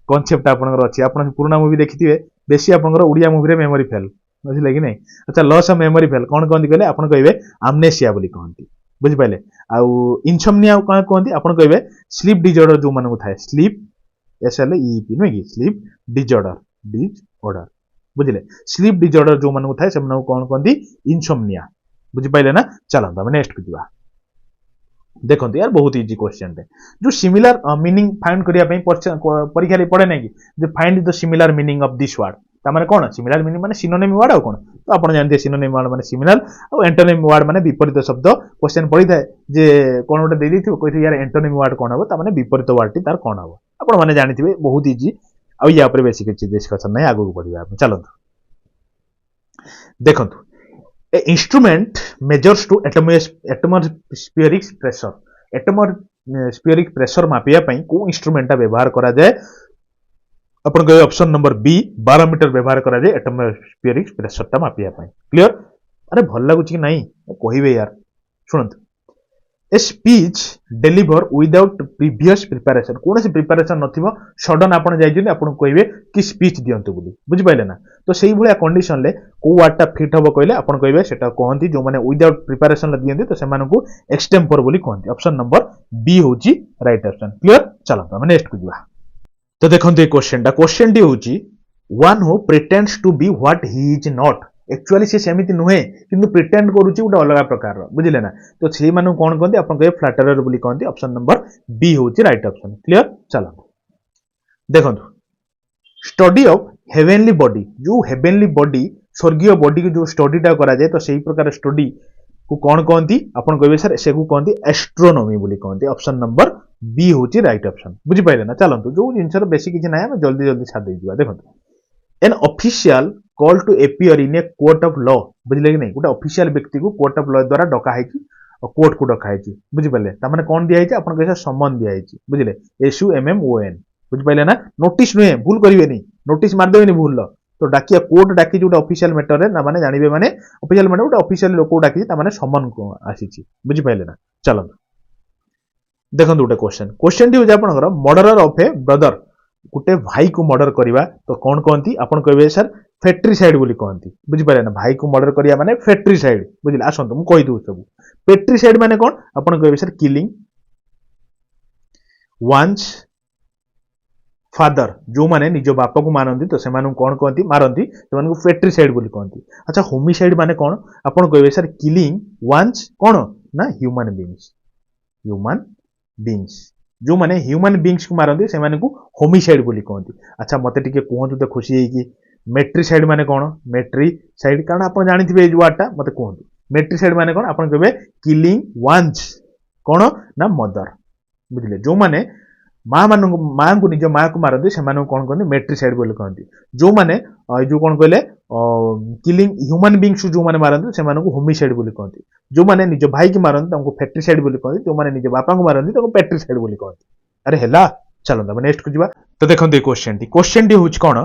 कनसेप्ट आपंकर अच्छी आप पुराना मूवी देखिए बेसी आपंकर उड़िया मूवी मेमोरी फेल बुझे कि नहीं अच्छा लॉस ऑफ मेमोरी फेल कौन कहते कहले आप कहे आमनेसिया बोली कहती बुझिपारे आउ इनसोम्निया क्या कहते आप कहे स्लीप डिजॉर्डर जो मान थाए स्लीप SLEEP नुहे कि स्लीप डिजॉर्डर बुझे स्लीप डिजॉर्डर जो मान थाए से कौन कहती इनसोम्निया बुझिपारे ना चलता आम नेक्स्ट को देखो यार बहुत इजी क्वेश्चन जो सिमिलर मीनिंग फाइंड करने परीक्षा पड़े ना कि find the similar meaning of this word तामाने कौन सिमिलर मीनिंग माने सिनोनिम वर्ड आ कौन तो आप जानते सिनोनिम वर्ड माने सिमिलर और एंटोनिम वर्ड माने विपरीत शब्द क्वेश्चन पड़ी थाए जे कौन गोटे दे देथिबो कहि यार एंटोनिम वर्ड कौन हो तामाने विपरीत वर्ड टी तार कौन हो आपण माने जानिथिबे बहुत इजी आ या पर बेसिक किछि डिस्कशन नै आगु बढ़िबा आपण चलंतु देखंतु a instrument measures to atmospheric pressure atmospheric pressure मापिया पई को इंस्ट्रूमेंटा व्यवहार करा जाए अपन कहे ऑप्शन नंबर बी बारोमीटर व्यवहार करा जाए एटमॉस्फेरिक प्रेशर मापिया क्लियर अरे भल लगुच कि नहीं कहे यार शुणु a speech deliver without previous preparation कौन से प्रिपरेशन नथिबो सडन आपन जाइजोनी आपन कहबे कि स्पीच दियंतु बोली बुझि पाइले ना तो सेही भलिया कंडीशन ले को वर्डटा फिट हबो कहले आपन कहबे सेटा कहंती जो माने विदाउट प्रिपरेशन दियंती तो सेमान को एक्सटेम्पोर बोली कहंती ऑप्शन नंबर बी होची राइट ऑप्शन क्लियर चलो हम नेक्स्ट को जिबा तो देखंतु ए क्वेश्चन टी होची one who pretends to be what he is not actually से सेमिति नुहे किंतु प्रिटेंड करूची गोटे अलग प्रकार बुझिले ना तो से मानु कोन कहंती आपन कहे फ्लैटरर बोली कहंती ऑप्शन नंबर बी होची राइट ऑप्शन क्लियर चलो देखंतु स्टडी ऑफ हेवेनली बॉडी जो हेवेनली बॉडी स्वर्गीय बॉडी को जो स्टडीटा करा जाए तो सही प्रकार स्टडी को कौन कहती आपन कहबे सर से को कहती एस्ट्रोनॉमी बोली कहती ऑप्शन नंबर बी होची राइट ऑप्शन बुझि पाइले ना चलंतु जो जिनसर बेसी किछि ना हम जल्दी जल्दी छाड़ दे दिबा देखंतु an official call to appear in a court of law बुझिले कि नहीं गोटे ऑफिशियल व्यक्ति को कोर्ट ऑफ लॉ द्वारा डका है कोर्ट को डका है बुझि पाइले ता माने कोन दिया है आपन कहै सम्मान दिया है बुझिले SUMMON बुझि पाइले ना नोटिस नुहे भूल करिवेनी नोटिस मार देबेनी भूल लो तो डाकिया कोर्ट डाकी जो ऑफिशियल मैटर रे ना माने जानिबे माने ऑफिशियल मैटर गोटे ऑफिशियल लोक को डाकी ता माने सम्मान को आसीची बुझि पाइले ना चलो देखो गोटे क्वेश्चन टी हो आपनकर मर्डरर ऑफ ए ब्रदर गोटे भाई को मर्डर करवा तो कौन कहती आपन कहबे सर फेट्रिसाइड बोली कहती बुझि पारे ना भाई को मर्डर करिया माने फेट्रिसाइड बुझिले आसंतु मु कहि दउ सब फेट्रिसाइड माने कौन आपन कहबे सर किलिंग वंस फादर जो माने निज बापा को मारती तो से कौन कहती मारती से फेट्रिसाइड बोली कहती अच्छा होमिसाइड माने कौन आपन कहबे सर किलिंग वंस कौन ना ह्यूमन बीइंग्स जो माने ह्यूमन बीइंग्स को मारती से होमिसाइड बोली कहती अच्छा मते टिके कहतु तो खुशी है कि मेट्रिसाइड माने कौन मेट्रिसाइड कारण आप जानिथिबे ए वर्डटा मते कहतु मेट्रिसाइड माने कौन आपन कहबे किलिंग वंस कौन ना मदर बुझिले जो माने माँ को निज माँ को मारती से कौन कहते मेट्रिसाइड बोली कहती जो माने जो कौन कहले किलिंग ह्यूमन बीइंग्स जो माने मारନ୍ତି ସେମାନଙ୍କୁ होमिसाइड ବୋଲି କହନ୍ତି जो माने निज भाई की मारନ୍ତି ତାଙ୍କୁ ଫେଟ୍ରିसाइड ବୋଲି କହନ୍ତି जो माने निज बापा को मारନ୍ତି ତାଙ୍କୁ पेट्रिसाइड ବୋଲି କହନ୍ତି अरे ହେଲା चलो तब नेक्स्ट को जिबा तो देखंतु ए क्वेश्चन टी होच कोन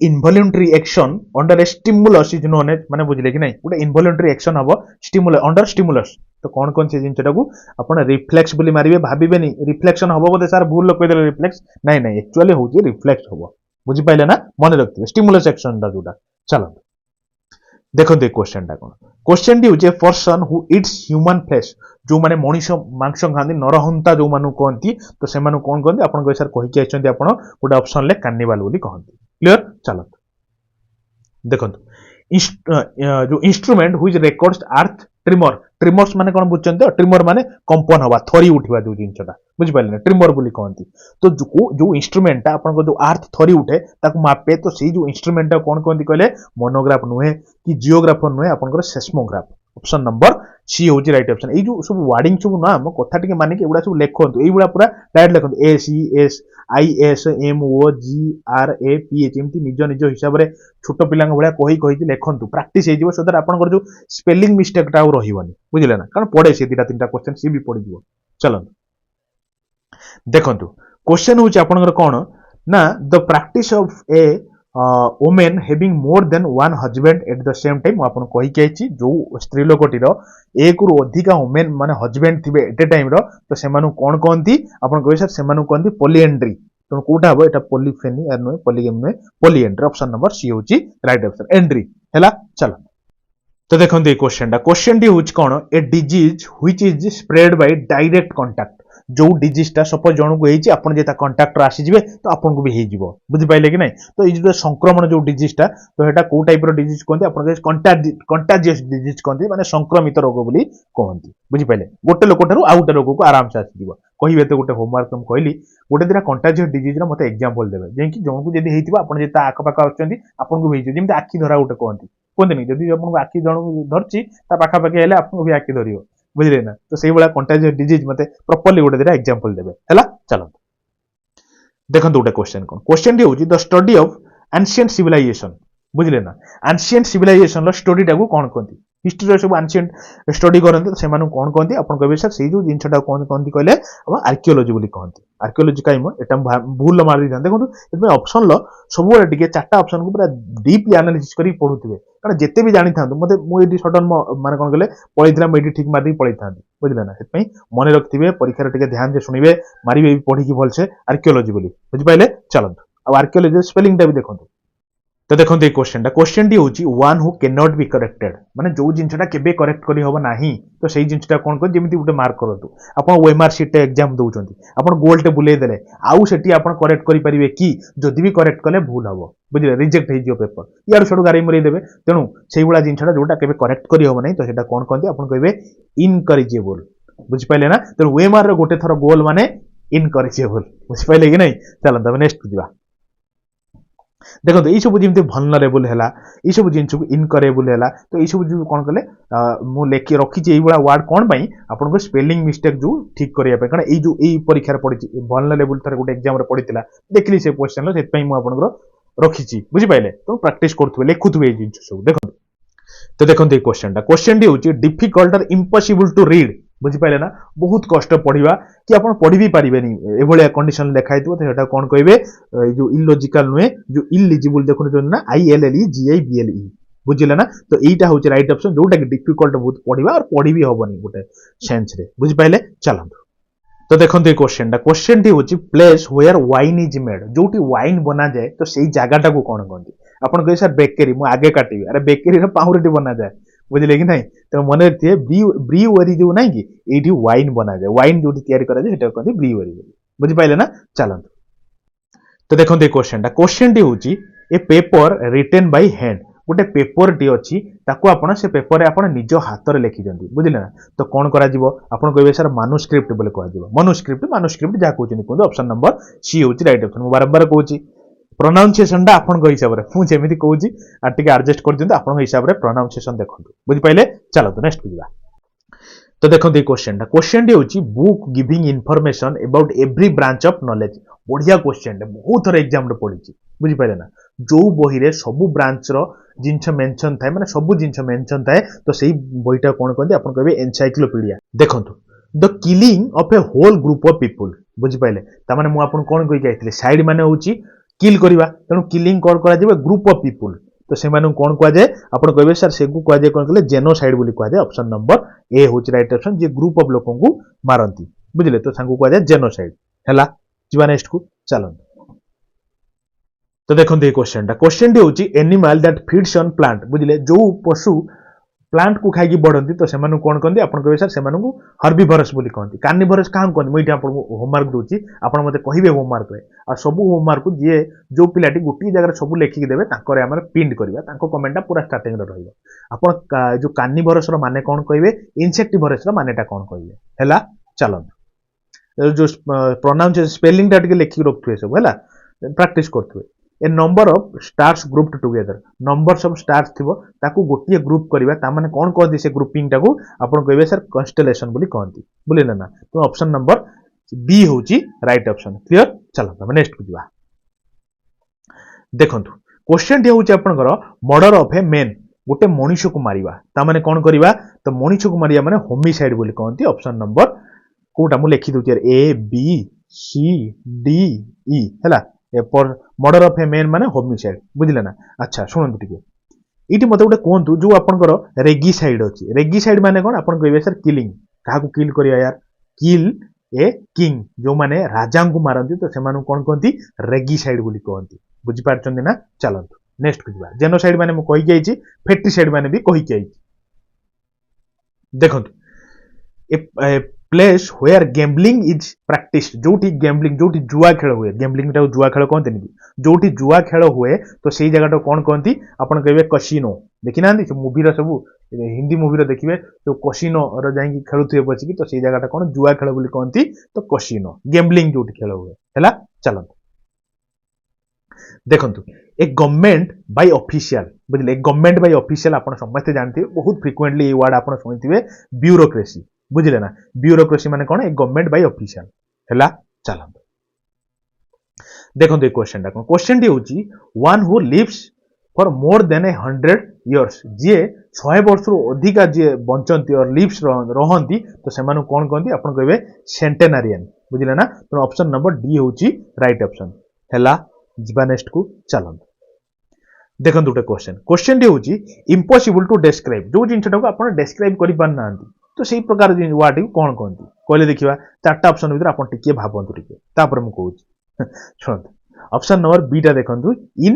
involuntary action under a stimulus is known as माने बुझले कि नहीं गोटे इनवॉलंटरी एक्शन हबो स्टिमुलस अंडर स्टिमुलस तो कौन से जिनटा को आपण रिफ्लेक्स बोली मारिबे भाबिबेनी रिफ्लेक्शन हबो बोले सर भूल लोक कइले रिफ्लेक्स नहीं एक्चुअली होची रिफ्लेक्स हबो बुझि पाइले ना मन रखथिबे स्टिमुलस एक्शन दा जोटा चलो देखो क्वेश्चन टा क्वेश्चन टी होचे person who eats human flesh जो माने मनीष मांस खाती नरहंता जो मानु कहती तो से मानु कौन कहते आपन सर कहि आछंती आपन गोटे ऑप्शन ले कार्निवाल बोली कहती क्लियर चलो देखो जो इंस्ट्रूमेंट हुई रेकॉर्ड्स अर्थ ट्रिमर ट्रिमर्स माने कौन बुझुछन तो ट्रिमर माने कंपन हवा थरी उठिबा जो जिनसटा बुझि पाइले ट्रिमर बोली कहती तो जो इंस्ट्रूमेंट आपन जो अर्थ थरी उठे ताकू मापे तो सी जो इंस्ट्रूमेंट कौन कहती कहले मोनोग्राफ नुहे कि जियोग्राफर नुहे आपन सेस्मोग्राफ ऑप्शन नंबर सी होची राइट ऑप्शन ए जो सब वार्डिंग सब ना हम कथा टिके माने कि एगुडा सब लेखंतु एगुडा पूरा डायरेक्ट लेखंतु A C S I S M O G R A P H एमती निज निज हिसाब रे छोट पिलांग भलिया कहि कहि लेखंतु प्रैक्टिस हे जिवो सो दैट आपन जो स्पेलिंग मिस्टेक टा रहिबनी बुझिले ना कारण पढे से दिटा तीनटा क्वेश्चन सी भी पढि जिवो चलो देखंतु क्वेश्चन होची आपन कोन ना the practice of A women having more than one husband at the same time आपन कहि केछि जो स्त्री लोकटीर एक रु अधिक वुमेन माने हस्बैंड थिबे एट ए टाइम रो तो सेमानु कोन कहंती आपन कहि सर सेमानु कहंती पॉलीएंड्री तो कोटा हबो एटा पॉलीफेनी आर नो पॉलीगेम में पॉलीएंड्री ऑप्शन नंबर सी होची राइट आंसर एंड्री हैला चलो तो देखंतु ए क्वेश्चन टी होच कोन a disease which is spread by direct contact जो डिजीज टा सपोज जण को हेची आपन जेता कांटेक्ट रा आसी जिवे तो आपन को भी हे जिवो बुझि पाइले कि नहीं तो ई जो संक्रमण जो डिजीज टा तो हेटा को टाइप रो डिजीज कोनती आपन के कंटाजियस डिजीज कोनती माने संक्रमित रोग बोली कहंती बुझि पाइले गोटे लोक थारु आ गोटे रोग को आराम से आसी जिवो कहिबे तो गोटे होमवर्क हम कहली गोटे दिना कंटाजियस डिजीज रा मते एग्जांपल देबे जे कि जण को जदी हेतिबा आपन जेता आख पाखा आछंती आपन को भी हे जेमते आखी धरा गोटे कहंती कहंती जदी आपन को आखी जण धरची ता पाखा पाखी हेले आपन को भी आखी धरियो बुझले ना तो सही वाला कंटाजियस डिजीज मते प्रॉपर्ली गोटे दिना एग्जांपल देबे हैला चलो देखंतु गोटे क्वेश्चन टी होची the study of ancient civilization बुझले ना एंशिएंट सिविलाइजेशन लो स्टडी टा को कोन कहंती हिस्ट्री रो सब एंशिएंट स्टडी करंते तो सेमानु कोन कहंती आपन कहबे सर सेही जो जिंसटा कोन कहंती कहले हम आर्कियोलॉजी बोली कहंती आर्कियोलॉजी काई म एटा भूल मार दी देखंतु एमे ऑप्शन लो सब वाला टिके चारटा ऑप्शन को पूरा डीपली एनालिसिस करी पढुथिबे कारण जेते भी जानि थांतु मते मु एडी सडन माने कोन कहले पळितला मेडी ठीक मार दी पळि थांती बुझले ना सेत पई मने रखथिबे परीक्षा रे टिके ध्यान दे सुनिबे मारिबे भी पढी की भलसे आर्कियोलॉजी बोली बुझि पाइले चलंतु अब आर्कियोलॉजी स्पेलिंग टा भी देखंतु तो देखो ये क्वेश्चन टी होची one who can not be corrected माने जो जिनसटा केबे करेक्ट करी होबो नाही तो सेही जिनसटा कोन को जेमिति गुटे मार्क करंतु आपण ओएमआर शीट एग्जाम दउचंती आपण गोल टे बुले देले आउ सेठी आपण करेक्ट करि परिबे कि जदि भी करेक्ट कले भूल हबो बुझिले रिजेक्ट हे जियो पेपर यार छडू गारी मरि देबे तेनु सेही गुला जिनसटा जोटा केबे करेक्ट करी होबो नाही तो सेटा कोन कहंती आपण कहबे इनकरेजिबल बुझि पाइले ना तो ओएमआर रो गोटे थरो गोल माने इनकरेजिबल बुझि पाइले कि नहीं चलो तब नेक्स्ट जिबा देखो तो सब जमी भलनरेबल है ये सब जिन इनकरेबल है तो ये सब जो कौन कले मु लेखि रखी ये वार्ड कौन पाई आपन स्पेलिंग मिस्टेक जो ठीक करने कारण ये जो यही परीक्षा पड़ी भलनरेबल थर गोटे एग्जाम पड़ी देखली से क्वेश्चन से मुझे रखी बुझिपारे तो प्राक्ट करुवे लिखुवे ये जिन सब देखो तो देखो ये क्वेश्चन टी हूँ डिफिकल्ट और इम्पॉसिबल टू रीड बुझिपारे ना बहुत कष्ट पढ़ा कि आप पढ़ी भी पारे एभलिया कंडीशन लिखाई तो कौन कहे जो इलॉजिकल नुहे जो इलिजिबल देखो ना ILLEGIBLE बुझिले ना तो यहीटा हूँ राइट ऑप्शन जोटा कि डिफिकल्ट बहुत पढ़ा और पढ़ी भी हेनी गोटे सेंस रे बुझिपारे चलतु तो देखो ये क्वेश्चन टी हूँ place where wine is made जोटी वाइन बना जाए तो सही जगह को कौन कहते आपन कहे सर बेकरी मु आगे काटी अरे बेकरी पाउरुटी बना जाए बुझिले कि नहीं तो मन रखिए ब्रीवरी जो नहीं कि ये वाइन बना जाए वाइन जो तैयारी करा जाए कहते ब्रीवरी बुझिपारे ना चलतु तो देखो ये क्वेश्चन टी हूँ ए पेपर रिटेन बाय हैंड गोटे पेपर टी अच्छी आपड़ से पेपर रे आपड़ निज हाथ में लिखि दिखती बुझिले ना तो कौन करा आपड़ कहे सर मानुस्क्रिप्ट बोले कह मानुस्क्रिप्ट जहाँ कहते कहते ऑप्शन नंबर सी हूँ राइट ऑप्शन बारंबार कहूँ प्रोनाउंसिएशन टा आपन हिसाब रे मु जेमिति कहूची आ टिके एडजस्ट कर दियंतु आपन हिसाब रे प्रोनाउंसिएशन देखंतु बुझि पाइले चलो तो नेक्स्ट बुझिबा तो देखंतु ये क्वेश्चन टी होची book giving information about every branch of knowledge बढ़िया क्वेश्चन बहुत थोड़ा एग्जाम रे पड़ीची बुझि पाइले ना जो बही रे सबु ब्रांच रो जिनछ मेंशन थाए माने सबु जिनछ मेंशन थाए तो सेही बहीटा कोन कहते आपण कहबे एनसाइक्लोपीडिया देखंतु the killing of a whole group of people बुझि पाइले ता माने मु आपण कोन कहि गाइथिले साइड माने होउची किल करिवा तणु किलिंग कोन करा जेबे ग्रुप ऑफ पीपल तो से मानु कोन कह जाए आपण कहबे सर सेगु कह जाए कोन कहले जेनोसाइड बोली कह जाए ऑप्शन नंबर ए होउची right option J group of लोकन को मारंती बुझिले तो सांगु कह जाए जेनोसाइड हैला जीवा नेक्स्ट को चलन तो देखो ये क्वेश्चन टी होची animal that feeds on plant बुझिले जो पशु प्लांट को खाई बढ़ती तो से कौन कहते आप कहे सर से हर्बिभरस बोली कहते कार्निभरस क्या कहते मुझे आपको होमवर्क दूसरी आप मत कहे होमवर्क आ सब होमवर्क जी जो पिलाटी गोटे जगह सब लिखिकी देवे आम प्रिंट करवा कमेंटा पूरा स्टार्टिंग आप जो कार्निभरस माने कौन कहे इनसेक्टिभरस मानेटा कौन कहे है चलते जो प्रोनाउंसिएशन स्पेलिंग टा लिखिक रखुए सब है प्रैक्टिस करुए a number of stars grouped together numbers of stars थिबो ताकू गोटिए ग्रुप करबा ता माने कोन कहती से ग्रुपिंग टाकू आपण कहबे सर कन्स्टेलेशन बोली कहती बुझिले ना तो ऑप्शन नंबर बी होची राइट ऑप्शन क्लियर चलो हम नेक्स्ट को दिबा देखंतु क्वेश्चन टी होची आपनकर मर्डर ऑफ ए मैन गोटे मनुष्य को मारिबा ता माने कोन करबा तो मनुष्य को मारिया माने होमिसाइड बोली कहती ऑप्शन नंबर कोटा मु लिखि Dutee A B C D E हैला मर्डर ऑफ ए मैन माने होमिसाइड बुझिले ना अच्छा शुणु टिके इटी मते गोटे कहतु जो आपनकर रेगिसाइड अछि रेगिसाइड माने कोन आपन कहबे सर किलिंग काहाकू किल करिया यार किल ए किंग जो माने राजा को मारंती तो सेमानु कोन कहंती रेगिसाइड बोली कहंती बुझि पारछन ना चलंतु नेक्स्ट को जिबा जेनोसाइड माने मु कहि जाईची फेट्रिसाइड माने भी कहि जाईची देखंतु a place where gambling is practised जोटी गैम्बलिंग जोटी जुआ खेल हुए गैम्बलिंग टा जुआ खेल कहते नहीं जोटी जुआ खेल हुए तो सही जगह कौन कहती आपन कहबे कसिनो देखि ना मूवी रो सब हिंदी मूवी रो देखिबे तो कसिनो रो जाई खेलुथे बचिकी तो सही जगह कौन जुआ खेल बोली कहती तो कसिनो गैम्बलिंग जोटी खेल हुए हैला चलंतु देखंतु ए गवर्नमेंट बाय ऑफिशियल बुझले ए गवर्नमेंट बाय ऑफिशियल आपण समस्त जानथिबे बहुत फ्रीक्वेंटली ए वर्ड आपण सुनिथिबे ब्यूरोक्रेसी बुझिले ना ब्यूरोक्रेसी माने कोन ए गवर्नमेंट बाय ऑफिशियल हैला चलंतु देखंतु ए क्वेश्चन टी होची one who lives for more than 100 years जे 100 वर्ष रु अधिक जे बंचंती और लिव्स रहंती तो सेमानु कोन कहंती आपण कहबे सेंटेनारियन बुझिले ना तो ऑप्शन नंबर डी होची राइट ऑप्शन हैला जिबा नेक्स्ट को चलंतु देखंतु उटे क्वेश्चन टी होची इम्पॉसिबल टू डिस्क्राइब जो जिनटा को आपण डिस्क्राइब करि पान नांती तो सही प्रकार वर्ड को कौन कहती कहले देखिबा चारटा ऑप्शन भीतर आपण टिके भाबंतु टिके तापर मु कहूची सुनंतु ऑप्शन नंबर बी टा देखंतु इन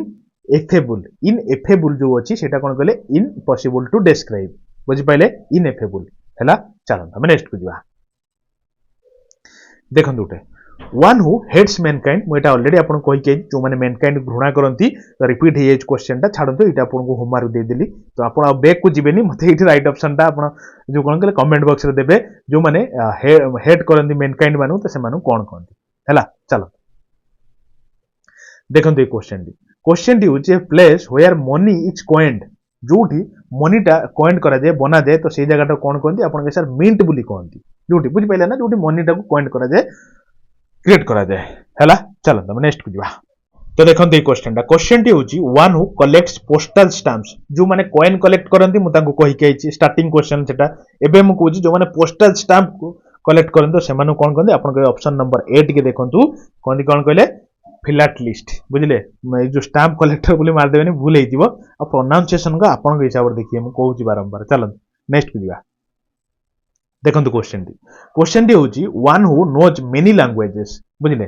एफेबल जो अछि सेटा कोन कहले इम्पॉसिबल टू डिस्क्राइब बुझि पाइले इन एफेबल हैला चलंतु हम नेक्स्ट को जिबा देखंतु उटे वन हु हेट्स मैनकाइंड मु एटा ऑलरेडी आपण कहि के जो माने मैनकाइंड घृणा करंती तो रिपीट हे एज क्वेश्चन टा छाडंतु एटा आपण को होमवर्क दे देली तो आपण बैक को जिबेनी मते एठी राइट ऑप्शन टा आपण जो कोन कहले कमेंट बॉक्स रे देबे जो माने हेट करंती मैनकाइंड मानु तो से मानु कोन कहंती हैला चलो देखंतु ए क्वेश्चन टी होची a place where money is coined जोठी मनीटा कॉइन करा जाए बना जाए तो से जगह कोन कहंती आपण के सर मिंट बोली कहंती जोठी बुझि पाइला ना जोठी मनीटा को कॉइन करा जाए क्रिएट करा जाए हैला चलो हम नेक्स्ट को जिबा तो देखंतु ए क्वेश्चन टी होची one who collects postal stamps जो माने कॉइन कलेक्ट करंती मु तांको कहि केछि स्टार्टिंग क्वेश्चन सेटा एबे मु कहूची जो माने पोस्टल स्टैम्प को कलेक्ट करंतो से माने कोन कहंती आपण के ऑप्शन नंबर 8 के देखंतु कोन कहले फिलाटलिस्ट बुझिले जो स्टैम्प कलेक्टर बोली मार देबेनी भूल हे जिवो आ प्रोनाउंसिएशन को आपण के हिसाब रे देखिए मु कहूची बारंबार चलन नेक्स्ट को जिबा देखंतु क्वेश्चन टी होची one who knows many languages बुझिले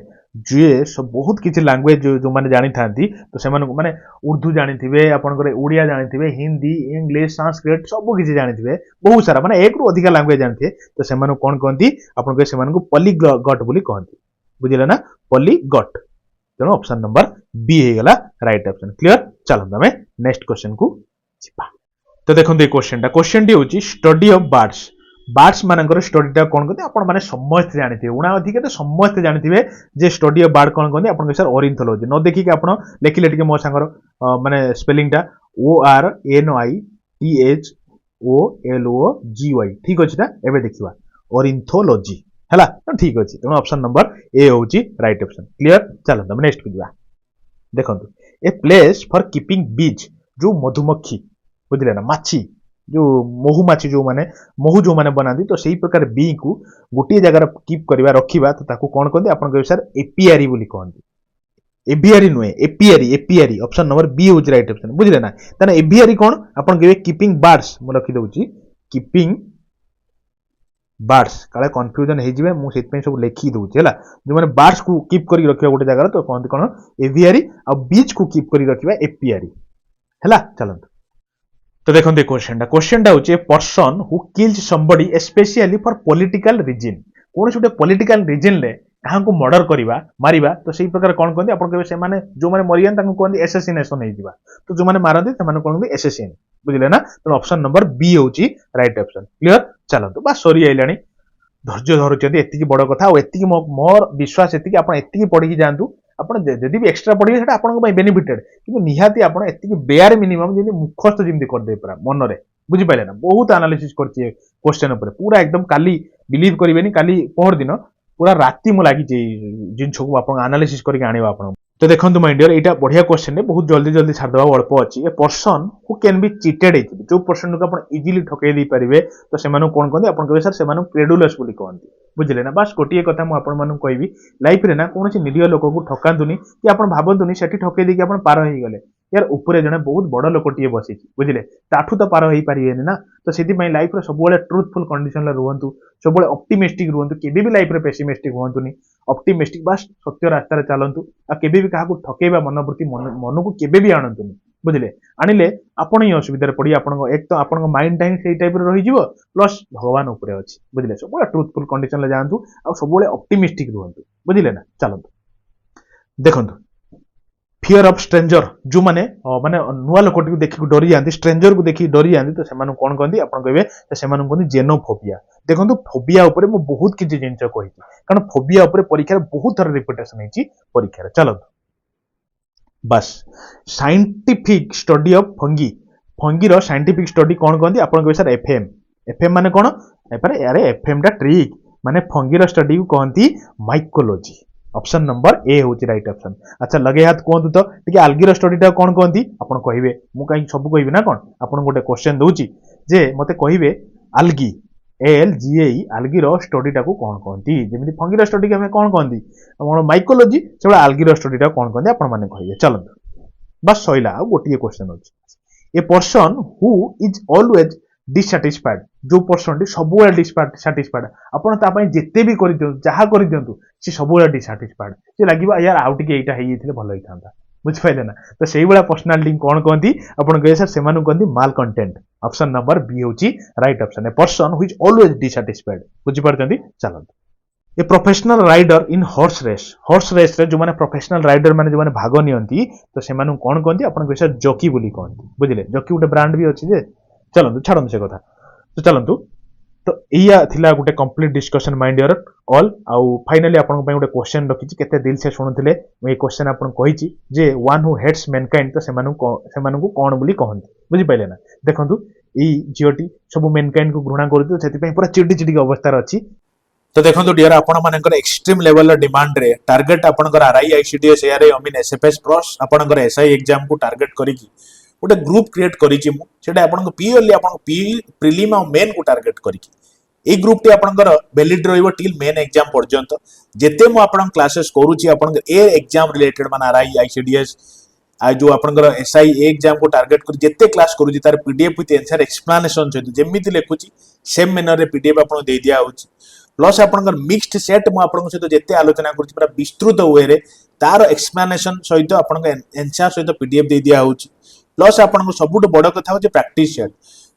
जे सब बहुत किछि लैंग्वेज जो माने जानि थांती तो से माने उर्दू जानि थिबे आपण करे उड़िया जानि थिबे हिंदी इंग्लिश संस्कृत सब किछि जानि थिबे बहुत सारा माने एक रु अधिक लैंग्वेज जानि थिबे तो से माने कोन कहंती आपण के से माने को पॉलीगॉट बोली कहंती बुझिले ना पॉलीगॉट तेणु ऑप्शन नंबर बी हे गला राइट ऑप्शन क्लियर चलो हमें नेक्स्ट क्वेश्चन को जिबा तो देखंतु ए क्वेश्चन टी होची स्टडी ऑफ बर्ड्स मानकर स्टडी टा कोन कहते आपण माने समस्त जानिथिबे उना अधिक तो समस्त जानिथिबे जे स्टडी ऑफ बर्ड कोन कहते आपण सर ऑर्निथोलॉजी न देखि के आपण लेखिले टिके मो सांगर माने स्पेलिंग टा ORNITHOLOGY ठीक अछि ना एबे देखिबा ऑर्निथोलॉजी हैला ठीक अछि तेणु ऑप्शन नंबर ए होची राइट ऑप्शन क्लियर चलो हम नेक्स्ट को जिबा देखंतु ए प्लेस फॉर कीपिंग बीज जो मधुमक्खी बुझले ना माछी जो महुमाछी जो माने महू जो माने बनाती तो सही प्रकार बी को गोटे जगह कीप करवा रखिबा तो ताकू कोन कहते आपन कहबे सर एपियरी बोली कहंती एभियरी नुहे apiary apiary option number B हो राइट ऑप्शन बुझले ना तने एभियरी कोन आपन कहबे कीपिंग बर्ड्स मु रखि दउची कीपिंग बर्ड्स काले कंफ्यूजन हे जिवे मु सेत पे सब लिखि दउची हला जो माने बर्ड्स को कीप करी रखिबा गोटे जगह तो कहंती कोन एभियरी आ बीज को कीप करी रखिबा एपियरी हला चलंत तो देखो क्वेश्चन होचे person who kills somebody especially for political reason कौन गोटे पॉलिटिकल रीजन ले कहाँ को मर्डर करवा मारिबा तो सही प्रकार कौन कहते आपन कहबे से माने जो माने मरियन ताको कहते एसेसिनेशन हे जिबा तो जो माने मारନ୍ତି ସେମାନେ कहते एसेसिन बुझिले ना तो ऑप्शन नंबर बी होची राइट ऑप्शन क्लियर चलंतु बा सरी आइलानी धैर्य धरुचंदी एतिकी बड़ कथा और एतिकी मोर विश्वास एतिकी आपन एतिकी पढी जानतु आपण जदि भी एक्स्ट्रा पढिबे सेटा आपन को बेनिफिटेड किंतु निहाती आपन एतिकी बेयर मिनिमम जेनी मुखस्त जिमि कर दे परा मन रे बुझि पाइले ना बहुत एनालिसिस करछि क्वेश्चन ऊपर पूरा एकदम काली बिलीव करिवेनी काली पहर दिन पूरा राति मु लागि जिन छकु आपन एनालिसिस करके आनिबा आपन तो देखंतु माय डियर एटा बढ़िया क्वेश्चन है बहुत जल्दी जल्दी छाड़ दबा अल्प अछि ए person who can be cheated जो पर्सन को आपन इजीली ठकै दी परिबे तो सेमानु कोन कहंदी आपन कहबे सर सेमानु क्रेडुलस बोली कहंदी बुझिले ना बस गोटिए कथा मु आपन मानु कहबी लाइफ रे ना कोनोसी निरीह लोक को ठकांतुनी कि आपन भाबंतुनी सेठी ठकै दी कि आपन पार होई गले यार ऊपर जने बहुत बड़ लोकटिए बसी बुझिले ताठू तो पार होई परिबेनी ना तो सेति पई लाइफ रे सब ट्रुथफुल कंडीशन रे रुहंतु सब ऑप्टिमिस्टिक रुहंतु केबे भी लाइफ रे पेसिमिस्टिक हुंतुनी ऑप्टिमिस्टिक बस सत्य रास्ता रे चलंतु आ केबे भी काहाकू ठकेबा मनोवृत्ति मन को केबे भी आनंतुनी बुझिले आनिले आपण ही असुविधा रे पड़ी आपण एक तो आपण माइंड टाइम सेही टाइप रे रही जिवो प्लस भगवान ऊपर अछि बुझिले सब ट्रुथफुल कंडीशन ले जानतु आ सब ऑप्टिमिस्टिक रुहंतु बुझिले ना चलंतु देखंतु फियर ऑफ स्ट्रेंजर जो माने माने नुआ लोकटी को देखि डरी जांती स्ट्रेंजर को देखि डरी जांती तो सेमानु कोन कहंदी आपण कहबे सेमानु कहंदी जेनोफोबिया देखंतु फोबिया ऊपर मु बहुत किछि जिंस कहिछि कारण फोबिया ऊपर परीक्षा रे बहुत थर रिपीटेशन हेछि परीक्षा रे चलो बस साइंटिफिक स्टडी ऑफ फंगी रो साइंटिफिक स्टडी कोन कहंदी आपण कहबे सर एफएम माने कोन अरे एफएम दा ट्रिक माने फंगी रो स्टडी को कहंती माइकोलॉजी ऑप्शन नंबर ए होची राइट ऑप्शन अच्छा लगे हाथ कहंतु तो टिके आल्गीर स्टडी टा कोन कहंती आपण कहिबे मु काई सब कहिबे ना कोन आपण गोटे क्वेश्चन दउची जे मते कहिबे आल्गी एलजीए आल्गीर स्टडी टा को कोन कहंती जेमिति फंगीर स्टडी के हमें कोन कहंती हमर माइकोलॉजी सेबा आल्गीर स्टडी टा कोन कहंती आपण माने कहिबे चलो बस सइला आ गोटिए क्वेश्चन होची ए person who is always dissatisfied जो पर्सन सब डिससैटिस्फाइड आपण ता पई जेते भी करि दियौ जहा करि दियंतु से सब डिससैटिस्फाइड से लागिबा यार आउ टिके एटा हेई थिले भलो होई थांता बुझ पाइले ना तो सेही वाला पर्सनालिटी कोन कहंती आपण कहे सर सेमानु कहंती malcontent option number B होची right option a person who is always dissatisfied बुझ पारतंती चलो a professional rider in horse race रे जो माने प्रोफेशनल राइडर माने जो माने भाग नियंती तो सेमानु कोन कहंती आपण कहे सर जॉकी बोली कहंती बुझिले जॉकी उटे ब्रांड भी अछि जे चलंतु छाड़न से कथा तो चलंतु तो एया थिला गुटे complete discussion mind your all आउ फाइनली आपन पय गुटे क्वेश्चन रखिछि केते दिल से सुनुथिले मैं क्वेश्चन आपन कहिछि जे वन हु हेट्स मैनकाइंड तो सेमानु को कोन बोली कहंती बुझि पाइले ना देखंतु ई जियोटी सब मैनकाइंड को घृणा करथि तो सेति पय पूरा चिडी चिडी अवस्था रे अछि तो देखो डियर आपण मानकर एक्सट्रीम लेवल डिमांड रे टार्गेट आपनकर RI ICDS ARY I mean SFS plus आपनकर एसआई एग्जाम को टार्गेट करिकि गोटे ग्रुप क्रिएट करिछि मु सेटा आपन पिओरली आपन प्रीलिम और मेन को टार्गेट करिकि ए ग्रुप टी आपनकर वैलिड रहइबो टिल मेन एग्जाम पर्यंत जेते मु आपन क्लासेस करूछि आपन ए एग्जाम रिलेटेड मान आरआई आईसीडीएस आ जो आपनकर एसआई एग्जाम को टार्गेट कर जेते क्लास करूछि तार पीडीएफ विथ आंसर एक्सप्लेनेशन सहित जेमिति लेखुछि सेम मैनर रे पीडीएफ आपन दे दिया होछि प्लस आपनकर मिक्स्ड सेट मु आपन सहित जेते आलोचना करूछि पूरा विस्तृत वे रे तार एक्सप्लेनेशन सहित आपन आंसर सहित पीडीएफ दे दिया होछि प्लस आपन सबुठ बड़ कथा होछि प्रैक्टिस सेट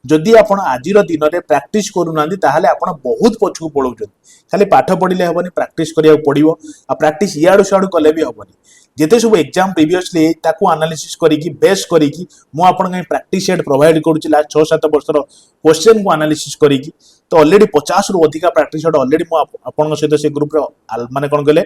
जदि आपण आजिर दिन में प्रैक्टिस करूनांदी ताहले आपण बहुत पछकु पळौछन खाली पाठ पढिले हबनी प्रैक्टिस करिया पड़िबो आ प्रैक्टिस याडू साडू कले भी हबनी जेते सब एग्जाम प्रीवियसली ताकू एनालिसिस करिकि बेस करिकि मु आपण के प्रैक्टिस सेट प्रोवाइड करूची लास्ट 6-7 वर्षर क्वेश्चन को एनालिसिस करिकि तो ऑलरेडी 50 रु अधिक प्रैक्टिस सेट ऑलरेडी मु आपण सहित से ग्रुप रे माने कोन कहले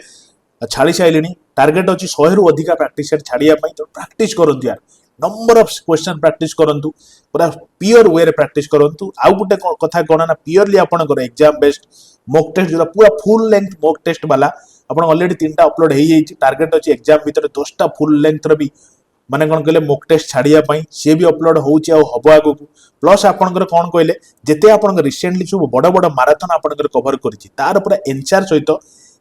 छाड़ी साइलेनी टार्गेट अछि 100 रु अधिक प्रैक्टिस सेट छाड़िया पई तो प्रैक्टिस करंतु यार नंबर ऑफ क्वेश्चन प्रैक्टिस करंतु पूरा प्योर वे रे प्रैक्टिस करंतु आउ गुटे कथा कोना ना प्योरली आपण कर एग्जाम बेस्ड मॉक टेस्ट जोला पूरा फुल लेंथ मॉक टेस्ट वाला आपण ऑलरेडी 3टा अपलोड हे जाई टार्गेट अछि एग्जाम भीतर 10टा फुल लेंथ रे भी माने कौन कहले मोक टेस्ट छाड़िया सी भी अपलोड होउची आ हबो आगु प्लस आपनकर कौन कहले जेते आपन रिसेंटली सब बड़ बड़ माराथन आपनकर कवर करिछि तार पूरा एनसार सहित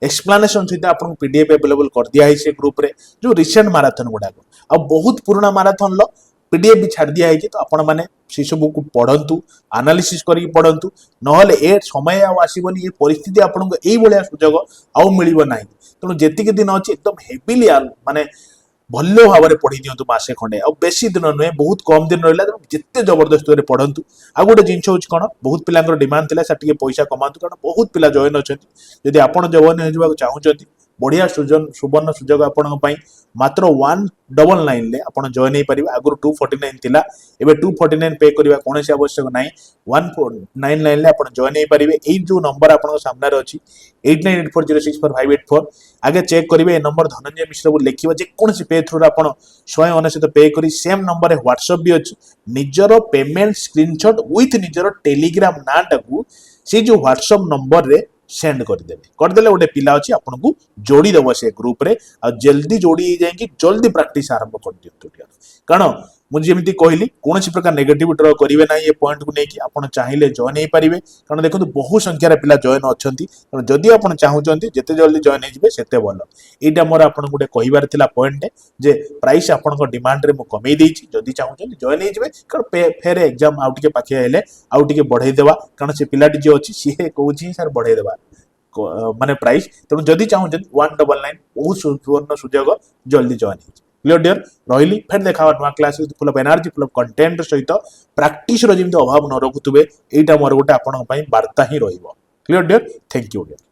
एक्सप्लेनेशन सहित आपन पीडीएफ अवेलेबल कर दिया है से ग्रुप रे जो रिसेंट माराथन गुडा आ बहुत पुराना माराथन लो पीडीएफ भी छाड़ दिया है तो आपण माने से सब को पढ़ंतु एनालिसिस करी पढ़ंतु नहले ए समय आसीबनी ये परिस्थिति आपन को एई भलिया सुजोग आउ मिलिबो नाही तेणु जेतिक दिन अछि एकदम हेवीली माने भल्य भाव में पढ़ी दिंतु मसे खंडे आ बेसी दिन नुहे बहुत कम दिन रहा जिते जबरदस्त वे पढ़ंतु आ गोटे जिनस हूँ कौन बहुत पिलांकर डिमांड थिला टिके पैसा कमातु कारण बहुत पिला जॉइन अच्छा जदि आपड़ जॉइन हो चाहूँगी बढ़िया सुवर्ण सुजोग आपण मात्र 199 ले आपण जॉइन हो पारे आगुरी 249 थिला एबे 249 पे करबा कोनोसी आवश्यक नाही 199 ले आपण जॉइन हो पारे एई जो नंबर आपण सामने अछि 8984064584 आगे चेक करिवे ए नंबर धनंजय मिश्र को लिखिबा जे कोनसी पे थ्रू आपण 199 पे करी सेम नंबर रे व्हाट्सएप भी अछि निजरो पेमेंट स्क्रीनशॉट विथ निजरो टेलीग्राम नाटा को से जो व्हाट्सएप नंबर रे सेंड करदेले गोटे पिला अच्छी आपन को जोड़ी दब से ग्रुप रे आ जल्दी जोड़ी जाएंगे जल्दी प्रैक्टिस आरंभ कर दियंतु कारण मुझे जमी कहली कौन प्रकार नेगेटिव ड्र करेंगे ना ये पॉइंट को लेकिन आप चाहिए जॉइन हो पारे कारण देखो बहु संख्यार पिला जॉइन अच्छा जदि आप चाहते जिते जल्दी जॉइन होते भल यहाँ मोर आप गोटे कहबार पॉइंट जे प्राइस आपण डिमांड रे कमे देछि जदि चाहते जॉइन हो कारण फेर एग्जाम आउ टे पाखे आइले आउ टे बढ़ेदेवा कारण से पिलाटी जी अच्छी सी कौन सर बढ़ेदेवा माने प्राइस तेणु जदि चाहते 199 बहुत सुवर्ण सुजोग जल्दी जॉइन हो क्लियर डियर रही फिर देखा नुआ class full of energy full of content सहित प्रैक्टिस रो जेमति अभाव न रखुतबे एटा मोर गोटे आपण पई वार्ता ही रहिबो clear dear thank you dear.